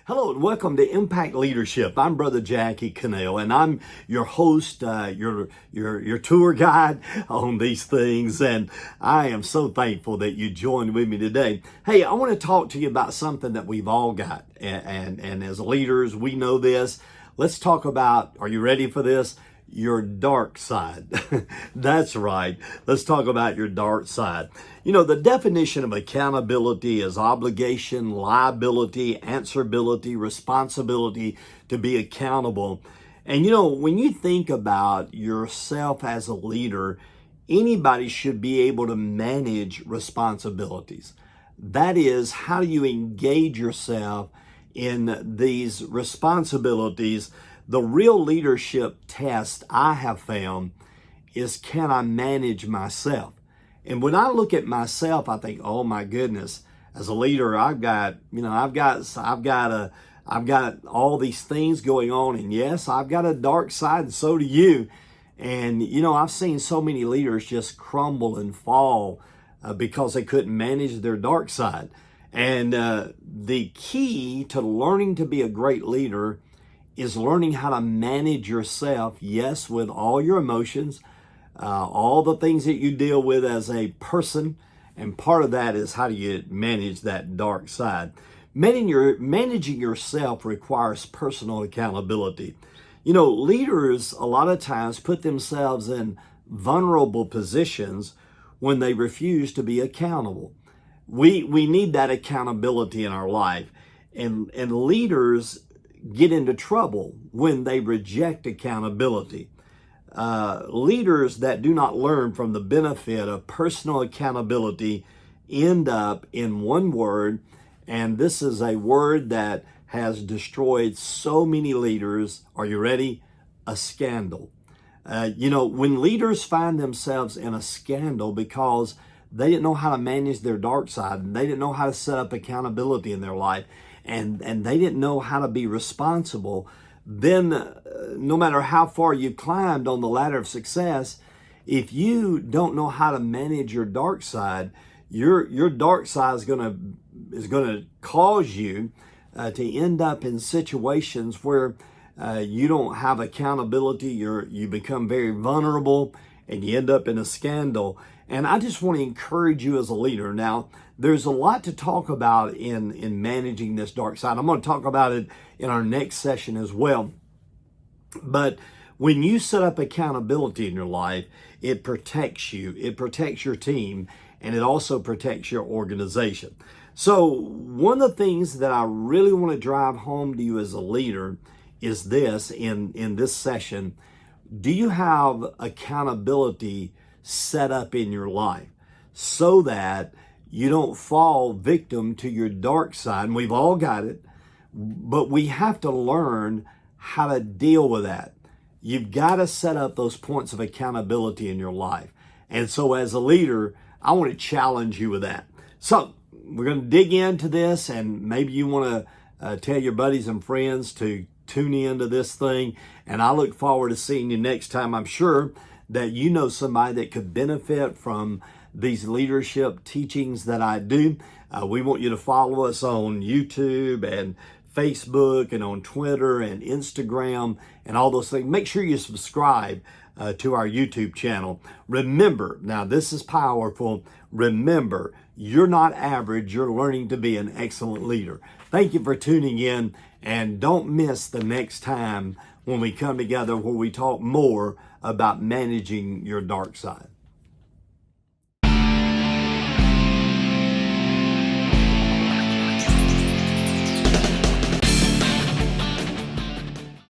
Hello and welcome to Impact Leadership. I'm Brother Jackie Cannell, and I'm your host, your tour guide on these things. And I am so thankful that you joined with me today. Hey, I want to talk to you about something that we've all got, and as leaders, we know this. Let's talk about. Are you ready for this? Your dark side. That's right. Let's talk about your dark side. You know, the definition of accountability is obligation, liability, answerability, responsibility to be accountable. And you know, when you think about yourself as a leader, anybody should be able to manage responsibilities. That is, how do you engage yourself in these responsibilities? The real leadership test I have found is, can I manage myself? And when I look at myself, I think, oh my goodness, as a leader, I've got all these things going on. And yes, I've got a dark side, and so do you. And you know, I've seen so many leaders just crumble and fall because they couldn't manage their dark side. And the key to learning to be a great leader is learning how to manage yourself, yes, with all your emotions, all the things that you deal with as a person. And part of that is, how do you manage that dark side? Managing yourself requires personal accountability. You know, leaders a lot of times put themselves in vulnerable positions when they refuse to be accountable. We need that accountability in our life. And leaders get into trouble when they reject accountability. Leaders that do not learn from the benefit of personal accountability end up in one word, and this is a word that has destroyed so many leaders. Are you ready? A scandal. You know, when leaders find themselves in a scandal because they didn't know how to manage their dark side, and they didn't know how to set up accountability in their life, and they didn't know how to be responsible, then no matter how far you climbed on the ladder of success, if you don't know how to manage your dark side, your dark side is gonna cause you to end up in situations where you don't have accountability. You become very vulnerable, and you end up in a scandal. And I just want to encourage you as a leader. Now, there's a lot to talk about in managing this dark side. I'm going to talk about it in our next session as well. But when you set up accountability in your life, it protects you, it protects your team, and it also protects your organization. So one of the things that I really want to drive home to you as a leader is this in this session. Do you have accountability set up in your life so that you don't fall victim to your dark side? And we've all got it, but we have to learn how to deal with that. You've got to set up those points of accountability in your life. And so as a leader, I want to challenge you with that. So we're going to dig into this, and maybe you want to tell your buddies and friends to tune into this thing. And I look forward to seeing you next time. I'm sure that you know somebody that could benefit from these leadership teachings that I do. We want you to follow us on YouTube and Facebook and on Twitter and Instagram and all those things. Make sure you subscribe to our YouTube channel. Remember, now this is powerful. Remember, you're not average. You're learning to be an excellent leader. Thank you for tuning in, and don't miss the next time when we come together where we talk more about managing your dark side.